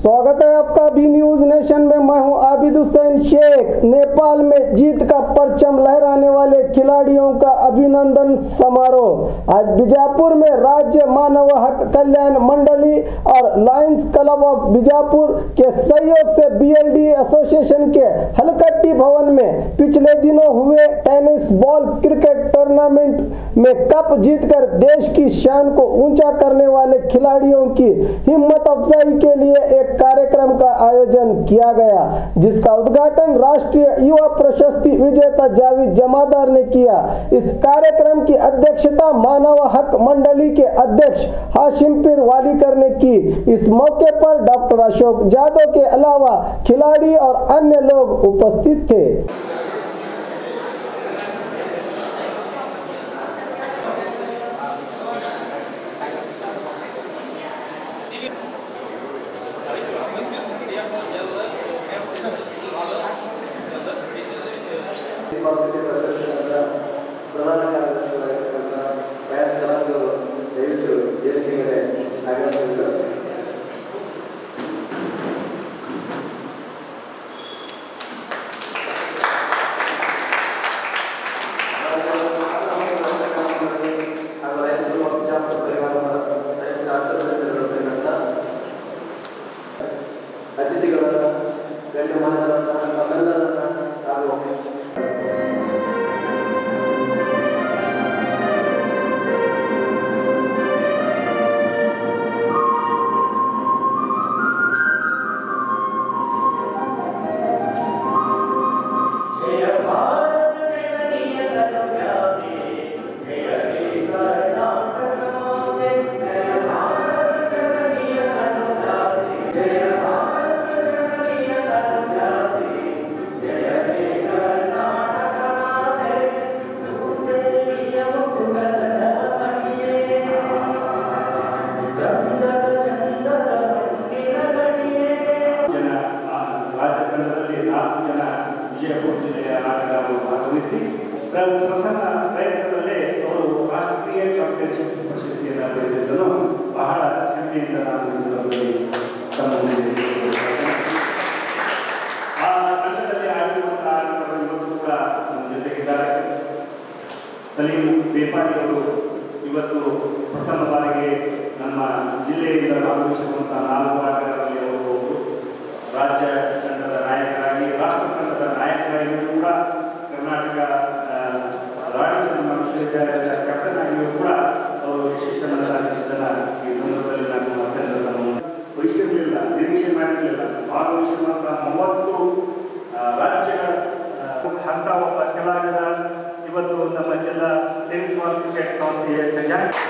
स्वागत है आपका बी न्यूज नेशन में। मैं हूं आबिद हुसैन शेख। नेपाल में जीत का परचम लहराने वाले खिलाड़ियों का अभिनंदन समारोह आज बीजापुर में राज्य मानव हक कल्याण मंडली और लायंस क्लब ऑफ बीजापुर के सहयोग से बीएलडी एसोसिएशन के हलकट्टी भवन में पिछले दिनों हुए टेनिस बॉल क्रिकेट टूर्नामेंट में कप जीतकर देश की शान को ऊंचा करने वाले खिलाड़ियों की हिम्मत अफजाई के लिए एक कार्यक्रम का आयोजन किया गया, जिसका उद्घाटन राष्ट्रीय युवा प्रशस्ति विजेता जावेद जमादार ने किया। इस कार्यक्रम की अध्यक्षता मानव हक मंडली के अध्यक्ष हाशिम पीर वालीकर ने की। इस मौके पर डॉक्टर अशोक जादव के अलावा खिलाड़ी और अन्य लोग उपस्थित थे। ಪ್ರಧಾನ ಕಾರ್ಯದರ್ಶಿಗಳಾಗಿರ್ತಕ್ಕಂಥ ವಯಸ್ಕರಾದವರು ದಯವಿಟ್ಟು ಜೇಸಿಗರೆ ಆಗಮಿಸಿದರು. ಹಾಗೂ ರಾಯಚೂರು ಬಿಜಾಪುರ ಪರಿವಾರದ ಸಂಯುಕ್ತ ಆಶ್ರಮದಲ್ಲಿರತಕ್ಕಂಥ ಅತಿಥಿಗಳನ್ನು ಗಣ್ಯಮಾನ್ಯರನ್ನು ತಮ್ಮೆಲ್ಲರನ್ನ ಹಾಗೂ ಭಾಗವಹಿಸಿ ಪ್ರಥಮ ಪ್ರಯತ್ನದಲ್ಲೇ ಅವರು ರಾಷ್ಟ್ರೀಯ ಚಾಂಪಿಯನ್ಶಿಪ್ ಪ್ರಶಸ್ತಿಯನ್ನು ಪಡೆದಿದ್ದನ್ನು ಬಹಳ ಹೆಮ್ಮೆಯಿಂದ ನಾನು ಈ ಸಂದರ್ಭದಲ್ಲಿ ಆ ತಂಡದಲ್ಲಿ ಆಡಿರುವಂತಹ ಆಟಗಾರರು ಇವತ್ತು ಕೂಡ ನಮ್ಮ ಜೊತೆಗಿದ್ದಾರೆ. ಸಲೀಂ ಬೇಪಾಡಿ ಅವರು ಇವತ್ತು ಪ್ರಥಮ ಬಾರಿಗೆ ನಮ್ಮ ಜಿಲ್ಲೆಯಿಂದ ಭಾಗವಹಿಸಿರುವಂತಹ 4 ಆಟಗಾರರಲ್ಲಿ ಅವರು ರಾಜ್ಯ ತಂಡದ ನಾಯಕರಾಗಿ ರಾಷ್ಟ್ರ ತಂಡದ ನಾಯಕರಾಗಿಯೂ ಕೂಡ ಕರ್ನಾಟಕ ರಾಣಿ ಚೆನ್ನಮ್ಮ ವಿಶ್ವವಿದ್ಯಾಲಯದ ಕ್ಯಾಪ್ಟನ್ ಆಗಿಯೂ ಕೂಡ ಅವರು ಯಶಸ್ಸನ್ನು ಸಾಧಿಸಿದ್ದನ್ನು ಈ ಸಂದರ್ಭದಲ್ಲಿ ನಾನು ಅತ್ಯಂತ ವಹಿಸಿರಲಿಲ್ಲ, ನಿರೀಕ್ಷೆ ಮಾಡಿರಲಿಲ್ಲ. ಭಾಗವಹಿಸಿರುವಂತಹ 30 ರಾಜ್ಯಗಳ ಅಂತ ಒಬ್ಬ ಕಲಾವಿದ ಇವತ್ತು ನಮ್ಮ ಜಿಲ್ಲಾ ಟೆನಿಸ್ ಬಾಲ್ ಕ್ರಿಕೆಟ್ ಸಂಸ್ಥೆಯ ಖಜಾಂಚಿ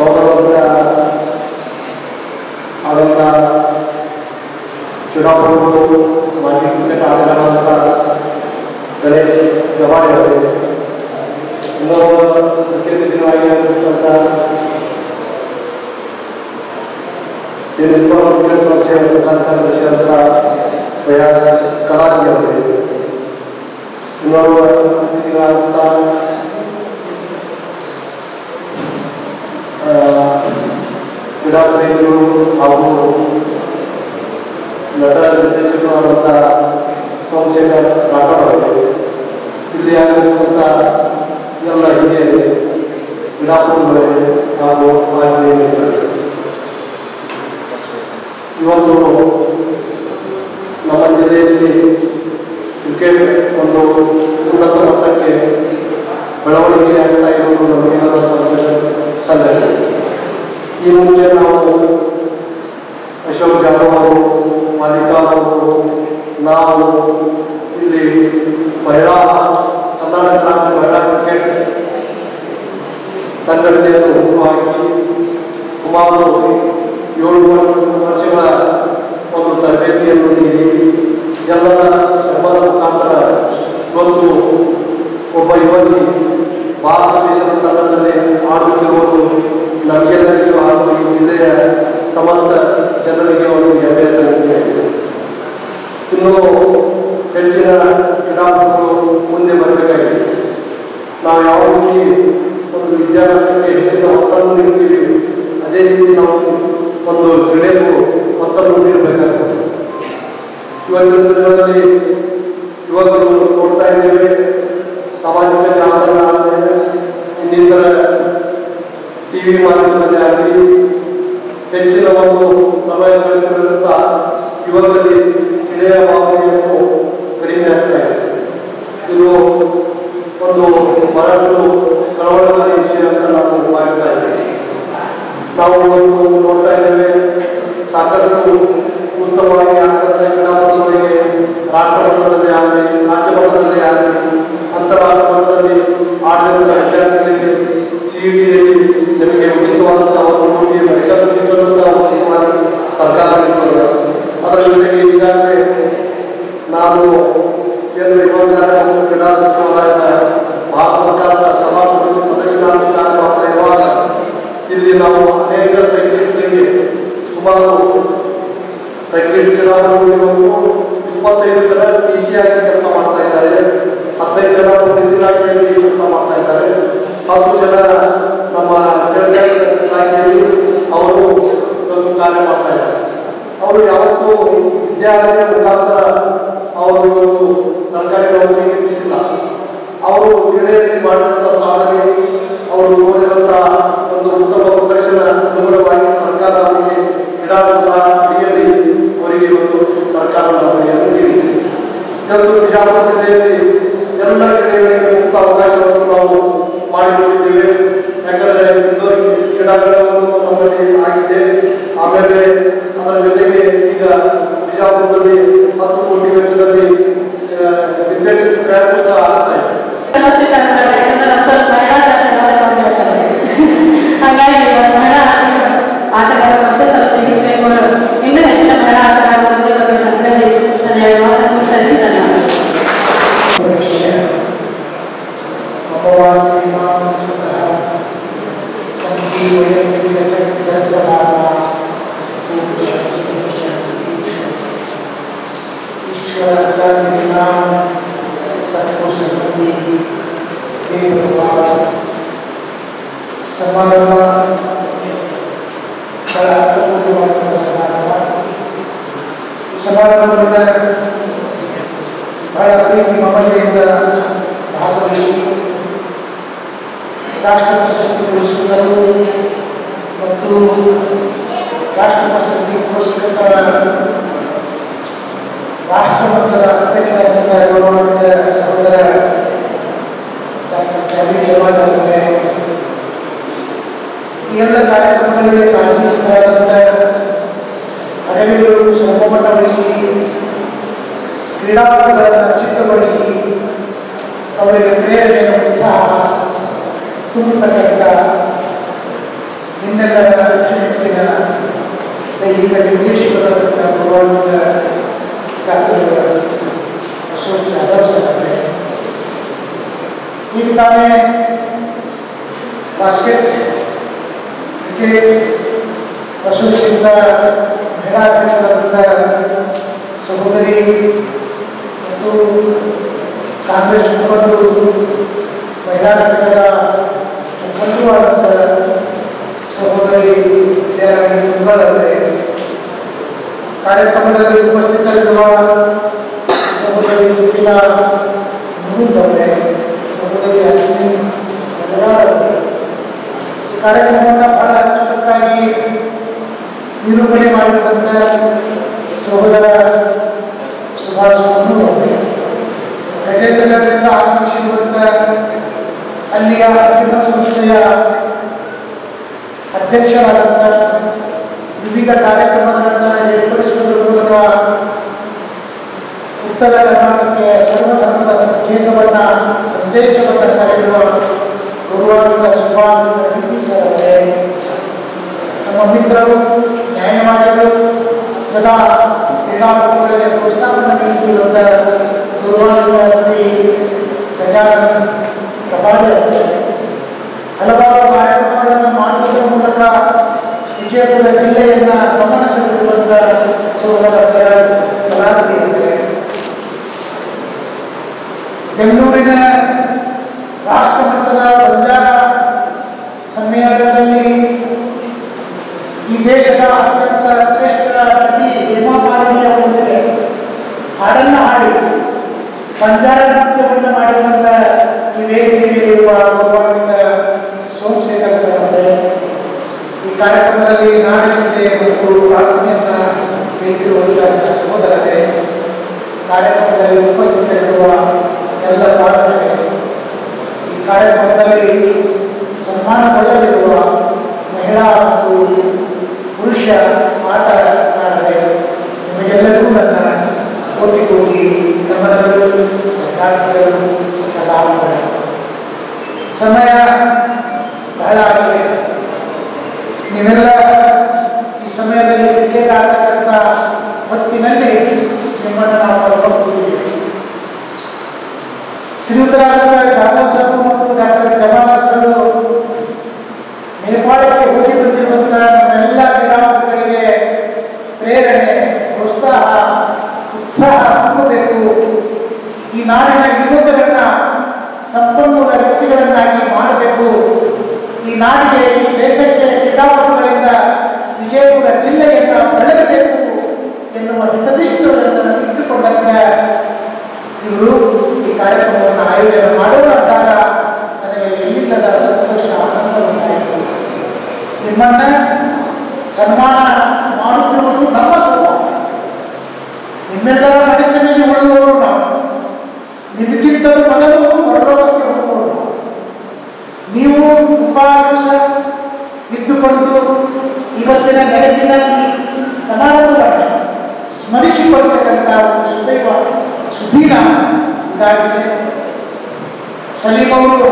ಗೌರವದ ಆದಂಥ ಕ್ರೀಡಾಪಟುಗಳು ಮಾಜಿ ಕ್ರಿಕೆಟ್ ಆಟಗಾರರಾದಂಥ ಗಣೇಶ್ ಜವಾರಿ ಅವರು, ಇನ್ನೊಬ್ಬ ಮುಖ್ಯತಿಥಿಗಳಾಗಿ ಆಗಿರುವಂಥ ಕ್ರಿಕೆಟ್ ಸಂಸ್ಥೆಯ ಕಾರ್ಯದರ್ಶಿಯಾದಂಥ ಕಲಾಜಿ ಅವರಿಗೆ, ಇನ್ನೊಬ್ಬ ಅತಿಥಿಗಳಾದಂಥ ಕ್ರೀಡಾಪ್ರೇಮಿಗಳು ಹಾಗೂ ನಟ ನಿರ್ದೇಶಕರು ಆದಂಥ ಸೋಮಶೇಖರ್ ರಾಠೋಡ್ ಅವರಿಗೆ, ಇಲ್ಲಿ ಆಗಮಿಸುವಂಥ ಎಲ್ಲ ಹಿರಿಯರು, ಕ್ರೀಡಾಪಟುಗಳಿಗೆ ಹಾಗೂ ಆತ್ಮೀಯರಿಗೆ, ಇವತ್ತು ನಮ್ಮ ಜಿಲ್ಲೆಯಲ್ಲಿ ಕ್ರಿಕೆಟ್ ಒಂದು ಉನ್ನತ ಮಟ್ಟಕ್ಕೆ ಬೆಳವಣಿಗೆ ಆಗ್ತಾ ಇರುವುದು ನಮಗೆಲ್ಲರ ಸಂಗತಿ. ಈ ಮುಂಚೆ ನಾವು ಅಶೋಕ್ ಜಾಧವ್ ಅವರು, ಮಾಲಿಕಾ ಅವರು, ನಾವು ಇಲ್ಲಿ ಮಹಿಳಾ ಕರ್ನಾಟಕ ರಾಜ್ಯ ಮಹಿಳಾ ಕ್ರಿಕೆಟ್ ಸಂಘಟನೆಯನ್ನು ಹುಟ್ಟುಹಾಕಿ ಸುಮಾರು 7 ವರ್ಷಗಳ ಒಂದು ತರಬೇತಿಯನ್ನು ನೀಡಿ ಎಲ್ಲರ ಶ್ರಮದ ಮುಖಾಂತರ ಇವತ್ತು ಒಬ್ಬ ಯುವತಿ ಭಾರತ ದೇಶದ ತಂಡದಲ್ಲಿ ಆಡುತ್ತಿರುವುದು ನಮಗೆಲ್ಲರಿಗೂ ಹಾಗೂ ಈ ಜಿಲ್ಲೆಯ ಸಮಸ್ತ ಜನರಿಗೆ ಒಂದು ಹೆಮ್ಮೆಯ ಸಂಗತಿಯಾಗಿದೆ. ಇನ್ನು ಹೆಚ್ಚಿನ ಕ್ರೀಡಾಪಟುಗಳು ಮುಂದೆ ಬರಬೇಕಾಗಿದೆ. ನಾವು ಯಾವ ರೀತಿ ಒಂದು ವಿದ್ಯಾಭ್ಯಾಸಕ್ಕೆ ಹೆಚ್ಚಿನ ಒತ್ತನ್ನು ನೀಡ್ತೀವಿ, ಅದೇ ರೀತಿ ನಾವು ಒಂದು ಕ್ರೀಡೆಗೂ ಒತ್ತನ್ನು ನೀಡಬೇಕಾಗುತ್ತೆ. ಇವತ್ತಿನ ದಿನಗಳಲ್ಲಿ ಯುವಕರು ನೋಡ್ತಾ ಇದ್ದೇವೆ, ಸಾಮಾಜಿಕ ಜಾಲತಾಣ ಆದಮೇಲೆ ಇನ್ನಿತರ ಟಿವಿ ಮಾಧ್ಯಮದಲ್ಲಿ ಆಗಲಿ ಹೆಚ್ಚಿನ ಒಂದು ಸಮಯಗಳಿಂದ ಯುವಕರಲ್ಲಿ ಕ್ರೀಡೆಯ ಭಾವನೆಯನ್ನು ಕಡಿಮೆ ಆಗ್ತಾ ಇದೆ. ಇದು ಒಂದು ಬಹಳಷ್ಟು ಕಳವಳಕಾರಿ ವಿಷಯ ಅಂತ ನಾವು ಭಾವಿಸ್ತಾ ಇದ್ದೇವೆ. ನಾವು ಇವತ್ತು ನೋಡ್ತಾ ಇದ್ದೇವೆ, ಸಾಕಷ್ಟು ಉತ್ತಮವಾಗಿ ಆಗ್ತಕ್ಕಂಥ ಕ್ರೀಡಾಪಟುಗಳಿಗೆ ರಾಷ್ಟ್ರ ಮಟ್ಟದಲ್ಲಿ ಆಗಲಿ, ರಾಜ್ಯ ಮಟ್ಟದಲ್ಲಿ ಆಗಲಿ, ಅಂತಾರಾಷ್ಟ್ರ ಮಟ್ಟದಲ್ಲಿ ಆಡಳಿತ ವಿದ್ಯಾರ್ಥಿಗಳಿಗೆ CET ನಿಮಗೆ ಉಚಿತವಾದಂತಹ ಒಂದು ಕೋಟಿ ಮೆಡಿಕಲ್ ಸೀಟನ್ನು ಸಹ ಉಚಿತವಾಗಿ ಸರ್ಕಾರ ನೀಡುತ್ತದೆ. ಅದರ ಜೊತೆಗೆ ಈಗಾಗಲೇ ನಾನು ಕೇಂದ್ರ ಯುವ ಮತ್ತು ಕ್ರೀಡಾ ಸಚಿವಾಲಯದ ಭಾರತ ಸರ್ಕಾರದ ಸಭಾ ಸಮಿತಿ ಸದಸ್ಯನಾಗಿ ಕಾರ್ಯ ಮಾಡ್ತಾ ಇರುವಾಗ ಇಲ್ಲಿ ನಾವು ಅನೇಕ ಸೈಕ್ಲಿಸ್ಟ್ಗಳಿಗೆ ಸುಮಾರು ಸೈಕ್ಲಿಸ್ಟ್ ಕ್ರೀಡಾಪಟುಗಳು 25 ಜನ PC ಆಗಿ ಕೆಲಸ ಮಾಡ್ತಾ ಇದ್ದಾರೆ, 15 ಜನ ಡಿಸಿ ಇಲಾಖೆಯಲ್ಲಿ ಕೆಲಸ ಮಾಡ್ತಾ ಇದ್ದಾರೆ, 10 ಜನ ನಮ್ಮ ಸೆಂಟ್ರಲ್ ಇಲಾಖೆಯಲ್ಲಿ ಅವರು ಕಾರ್ಯ ಮಾಡ್ತಾ ಇದ್ದಾರೆ. ಅವರು ಯಾವತ್ತೂ ವಿದ್ಯಾರ್ಥಿಯ ಮುಖಾಂತರ ಅವರು ಇವತ್ತು ಸರ್ಕಾರಿ ನೌಕರಿಗೆ ನಿಲ್ಲಿಸಿಲ್ಲ. ಅವರು ಕ್ರೀಡೆಯಲ್ಲಿ ಮಾಡಿದಂಥ ಸಾಧನೆ, ಅವರು ನೋಡಿದಂಥ ಒಂದು ಉತ್ತಮ ಪ್ರದರ್ಶನ ಅನುಗುಣವಾಗಿ ಸರ್ಕಾರ ಅವರಿಗೆ ಕ್ರೀಡಾಕೂಟ ಅಡಿಯಲ್ಲಿ ಅವರಿಗೆ ಇವತ್ತು ಸರ್ಕಾರ ನೌಕರಿಯನ್ನು ನೀಡಿದೆ. ಇವತ್ತು ಬಿಜಾಪುರ ಜಿಲ್ಲೆಯಲ್ಲಿ ಎಲ್ಲ ಕ್ರೀಡೆಗಳಿಗೆ ಮುಕ್ತ ಅವಕಾಶವನ್ನು ನಾವು ಮಾಡಿಕೊಂಡಿದ್ದೇವೆ. ಯಾಕಂದರೆ ಇಂಡೋರ್ ಕ್ರೀಡಾಂಗಣವನ್ನು ನಮ್ಮಲ್ಲಿ ಆಗಿದೆ. ಆಮೇಲೆ ಅದರ ಜೊತೆಗೆ ಈಗ ಬಿಜಾಪುರದಲ್ಲಿ 10 ಕೋಟಿ ವೆಚ್ಚದಲ್ಲಿ ಸಿಂಥೆಟಿಕ್ ಟ್ರ್ಯಾಕ್ ಸಹ ಆಗ್ತಾ ಇದೆ. ಹಾಗಾಗಿ ಮಹಿಳಾ ಆಟಗಾರರು ಇನ್ನೂ ಹೆಚ್ಚಿನ ಮಹಿಳಾ ಆಟಗಾರರು ಸಮಾರಂಭ ಬಹಳ ಅರ್ಥಪೂರ್ಣವಾದ ಸಮಾರಂಭ. ಈ ಸಮಾರಂಭವನ್ನು ಬಹಳ ಪ್ರೀತಿ ಮಮತೆಯಿಂದ ಭಾಗವಹಿಸಿ ರಾಷ್ಟ್ರ ಪ್ರಶಸ್ತಿ ಪುರಸ್ಕೃತರು ಮತ್ತು ರಾಷ್ಟ್ರ ಪ್ರಶಸ್ತಿ ಪುರಸ್ಕೃತ ರಾಷ್ಟ್ರ ಮಟ್ಟದ ಅಧ್ಯಕ್ಷರಾದಂಥ ಗೌರವಾನ್ವಿತ ಸಹೋದರ ಡಾಕ್ಟರ್ ಜಾಬೀರ್ ಜಮಾಲ್ ಅವರಿಗೆ, ಈ ಎಲ್ಲ ಕಾರ್ಯಕ್ರಮಗಳಿಗೆ ಕಾರಣೀಭೂತರಾದಂಥ ಅಗಲಿಗಳು ಶ್ರಮಪಟ್ಟ ವಹಿಸಿ ಕ್ರೀಡಾಪಟುಗಳನ್ನು ಚಿತ್ತಗೊಳಿಸಿ ಅವರಿಗೆ ಪ್ರೇರಣೆ ಉತ್ಸಾಹ ತುಂಬತಕ್ಕಂಥ ನಿನ್ನೆ ನಮ್ಮೆಲ್ಲರ ಅಚ್ಚುಮೆಚ್ಚಿನ ದೈಹಿಕ ನಿರ್ದೇಶಕರಾದಂಥ ಗೌರವಾನ್ವಿತ ಡಾಕ್ಟರ್ ಅಶೋಕ್ ಜಾಧವ್ ಸಾಹೇಬ್ರೆ, ಈಗ ತಾನೇ ಬಾಸ್ಕೆಟ್ ಕ್ರಿಕೆಟ್ ಅಸೋಸಿಯೇಷನ್ನ ಮಹಿಳಾ ಅಧ್ಯಕ್ಷರಾದಂಥ ಸಹೋದರಿ ಮತ್ತು ಕಾಂಗ್ರೆಸ್ ಮುಖಂಡರು ಮಹಿಳಾ ಘಟಕದ ಮುಖಂಡರಾದಂಥ ಸಹೋದರಿ ವಿದ್ಯಾರಾಣಿ ಕುಂಬಾಳ್ ಅವರೇ, ಕಾರ್ಯಕ್ರಮದಲ್ಲಿ ಉಪಸ್ಥಿತರಿರುವ ಸಹೋದರಿ ಸುಶೀಲಾ ಮುಗುಂದ್ ಅವರೇ, ಸಹೋದರಿ ಅಶ್ವಿನಿ ಮಲಗಾರ್ ಅವರೇ, ಕಾರ್ಯಕ್ರಮವನ್ನು ಬಹಳ ಅಚ್ಚುಕಟ್ಟಾಗಿ ನಿರೂಪಣೆ ಮಾಡಿದಂಥ ಸಹೋದರ ಸುಭಾಷ್ ಮನ್ನೂರ್ ಅವರೇ, ಗಜೇಂದ್ರಗಢದಿಂದ ಆಗಮಿಸಿರುವಂಥ ಅಲ್ಲಿಯ ಅರ್ಜುನ ಸಂಸ್ಥೆಯ ಅಧ್ಯಕ್ಷರಾದಂಥ ವಿವಿಧ ಕಾರ್ಯಕ್ರಮಗಳನ್ನು ಏರ್ಪಡಿಸುವುದರ ಮೂಲಕ ಉತ್ತರ ಕರ್ನಾಟಕಕ್ಕೆ ಸರ್ವಧರ್ಮದ ಸಂಕೇತವನ್ನು ಸಂದೇಶವನ್ನು ಸಾರಿರುವ ಗೌರವಾನ್ವಿತ ಸುಭಾಷ್ ಸರ್ ಅವರೇ, ನಮ್ಮ ಮಿತ್ರರು ನ್ಯಾಯವಾದಿಗಳು ಸದಾ ಕ್ರೀಡಾಪಟುಗಳಿಗೆ ಪ್ರೋತ್ಸಾಹವನ್ನು ನೀಡುತ್ತಿರುವಂಥ ಗೌರವಾನ್ವಿತ ಶ್ರೀ ಗಜಾನನ್ ಪ್ರಭಾವಿ ಅವರೇ, ಹಲವಾರು ಕಾರ್ಯಕ್ರಮಗಳನ್ನು ಮಾಡುವುದರ ಮೂಲಕ ವಿಜಯಪುರ ಜಿಲ್ಲೆಯನ್ನು ಗಮನ ಸೆಳೆದಿರುವಂಥ ಸೋದರ ಕಲಾವತಿ ಅವರೇ, ಬೆಂಗಳೂರಿನ ರಾಷ್ಟ್ರಮಟ್ಟದ ಬಂಜಾರ ಸಮ್ಮೇಳನದಲ್ಲಿ ಈ ದೇಶದ ಅತ್ಯಂತ ಶ್ರೇಷ್ಠ ನಟಿ ಹೇಮಾ ಮಾಲಿನಿ ಅವರೊಂದಿಗೆ ಹಾಡನ್ನು ಹಾಡಿ ಬಂಜಾರ ನೃತ್ಯವನ್ನು ಮಾಡಿರುವಂಥ ಈ ವೇದಿಕೆಯಲ್ಲಿರುವ ಗೌರವಾನ್ವಿತ ಸೋಮಶೇಖರ್ ಸರ್ ಅವರೇ, ಈ ಕಾರ್ಯಕ್ರಮದಲ್ಲಿ ನಾಡಿನಿಂದ ಮತ್ತು ಪ್ರಾರ್ಥನೆಯನ್ನು ನೀಡಿರುವಂಥ ಸಹೋದರರೇ, ಕಾರ್ಯಕ್ರಮದಲ್ಲಿ ಉಪಸ್ಥಿತರಿರುವ ಎಲ್ಲ ಪಾಲಕರೇ, ಈ ಕಾರ್ಯಕ್ರಮದಲ್ಲಿ ಸನ್ಮಾನಗೊಳ್ಳಲಿರುವ ಮಹಿಳಾ ಮತ್ತು ಪುರುಷ ಆಟಗಾರರೇ, ನಿಮಗೆಲ್ಲರಿಗೂ ನನ್ನ ಕೋಟಿ ಕೋಟಿ ನಮನಗಳು, ಧನ್ಯವಾದಗಳು, ಸಲಾಮಗಳು. ಸಮಯ ಬಹಳ ಆಗಿದೆ. ನೀವೆಲ್ಲ ಈ ಸಮಯದಲ್ಲಿ ಕ್ರಿಕೆಟ್ ಆಡತಕ್ಕಂಥ ಹೊತ್ತಿನಲ್ಲಿ ನಿಮ್ಮನ್ನು ನಾವು ಕಳ್ಕೊಂಡಿದ್ದೀವಿ. ಶ್ರೀಯುತರಾದ ಜಾಧವ್ ಸರ್ ಮತ್ತು ಡಾಕ್ಟರ್ ಜಮಾದಾರ್ ಸರ್ ನೇಪಾಳಕ್ಕೆ ಹೋಗಿ ಬಂದಿರುವಂಥ ನಮ್ಮೆಲ್ಲ ಕ್ರೀಡಾಪಟುಗಳಿಗೆ ಪ್ರೇರಣೆ, ಪ್ರೋತ್ಸಾಹ, ಉತ್ಸಾಹ ತುಂಬಬೇಕು. ಈ ನಾಡಿನ ಯುವಕರನ್ನ ಸಂಪನ್ಮೂಲ ವ್ಯಕ್ತಿಗಳನ್ನಾಗಿ ಮಾಡಬೇಕು. ಈ ನಾಡಿಗೆ, ಈ ದೇಶಕ್ಕೆ ಕ್ರೀಡಾಪಟುಗಳಿಂದ ವಿಜಯಪುರ ಜಿಲ್ಲೆಯನ್ನು ಬೆಳೆಸಬೇಕು ಎನ್ನುವ ಹಿತದಿಷ್ಟಗಳನ್ನು ಇಟ್ಟುಕೊಂಡಂತ ಇವರು ಈ ಕಾರ್ಯಕ್ರಮವನ್ನು ಆಯೋಜನೆ ಮಾಡೋಣ ಅಂದಾಗ ನನಗೆ ಎಲ್ಲಿಲ್ಲದ ಸಂತೋಷ, ಆನಂದ ಉಂಟಾಯಿತು. ನಿಮ್ಮನ್ನ ಸನ್ಮಾನ ಮಾಡುತ್ತಿರುವುದು ನಮ್ಮ ಸ್ವಭಾವ. ನಿಮ್ಮೆಲ್ಲರ ಮನಸ್ಸಿನಲ್ಲಿ ಉಳಿಯುವವರು ನಾವು. ನಿಮಗಿಂತಲೂ ಮೊದಲು ಪರಲೋಕಕ್ಕೆ ಹೋಗುವವರು. ನೀವು ತುಂಬಾ ದಿವಸ ಇದ್ದುಕೊಂಡು ಇವತ್ತಿನ ನೆನಪಿನ ಈ ಸಮಾರಂಭವನ್ನು ಸ್ಮರಿಸಿಕೊಳ್ತಕ್ಕಂಥ ಒಂದು ಸುದೈವ ಸುದೀನ ಇದಾಗಿದೆ. ಸಲೀಂ ಅವರು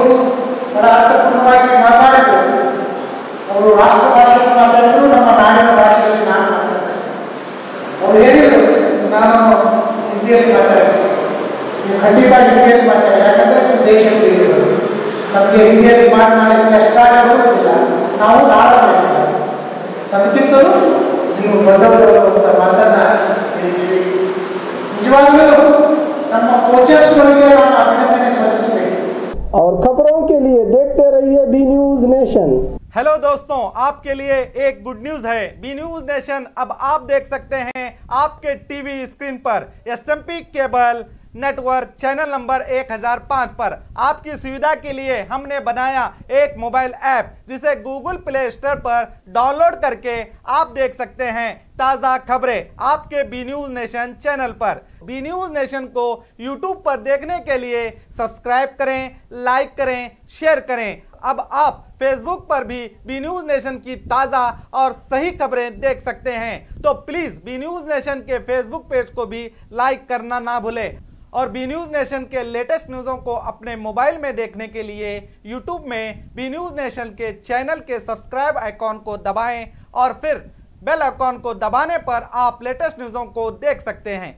ಬಹಳ ಅರ್ಥಪೂರ್ಣವಾಗಿ ಮಾತಾಡಿದರು. ಅವರು ರಾಷ್ಟ್ರ ಭಾಷೆಯನ್ನು ಮಾತಾಡಿದ್ರು, ನಮ್ಮ ನಾಡಿನ ಭಾಷೆಯಲ್ಲಿ ನಾನು ಮಾತಾಡ್ತೇನೆ. ಅವರು ಹೇಳಿದರು, ನಾನು ಹಿಂದಿಯಲ್ಲಿ ಮಾತಾಡ್ತೀನಿ, ನೀವು ಖಂಡಿತ ಹಿಂದಿಯಲ್ಲಿ ಮಾತಾಡಿ, ಯಾಕಂದರೆ ನೀವು ದೇಶ ಪ್ರಿಯರು. ನಮಗೆ ಹಿಂದಿಯಲ್ಲಿ ಮಾತನಾಡಲಿಕ್ಕೆ ಅಷ್ಟಾಗಿ ಬರುವುದಿಲ್ಲ, ನಾವು ನಾಡಬೇಕು. ನಮಗಿಂತಲೂ ನೀವು ದೊಡ್ಡವರು ಅಂತ ಮಾತನ್ನ ಹೇಳಿದ್ದೀವಿ. ನಿಜವಾಗ್ಲೂ ನಮ್ಮ ಕೋಚರ್ಸ್ಗಳಿಗೆ ನಾನು ಅಭಿನಂದನೆ ಸಲ್ಲಿಸಬೇಕು. और खबरों के लिए देखते रहिए बी न्यूज नेशन। हेलो दोस्तों, आपके लिए एक गुड न्यूज है। बी न्यूज नेशन अब आप देख सकते हैं आपके टीवी स्क्रीन पर SMP cable network channel number 1005 पर। आपकी सुविधा के लिए हमने बनाया एक मोबाइल ऐप जिसे गूगल प्ले स्टोर पर डाउनलोड करके आप देख सकते हैं ताज़ा खबरें आपके बी न्यूज नेशन चैनल पर। बी न्यूज नेशन को यूट्यूब पर देखने के लिए सब्सक्राइब करें, लाइक करें, शेयर करें। अब आप फेसबुक पर भी बी न्यूज नेशन की ताज़ा और सही खबरें देख सकते हैं। तो प्लीज़ बी न्यूज नेशन के फेसबुक पेज को भी लाइक करना ना भूलें। और बी न्यूज नेशन के लेटेस्ट न्यूज़ों को अपने मोबाइल में देखने के लिए यूट्यूब में बी न्यूज नेशन के चैनल के सब्सक्राइब आइकॉन को दबाएं और फिर बेल आइकॉन को दबाने पर आप लेटेस्ट न्यूज़ों को देख सकते हैं।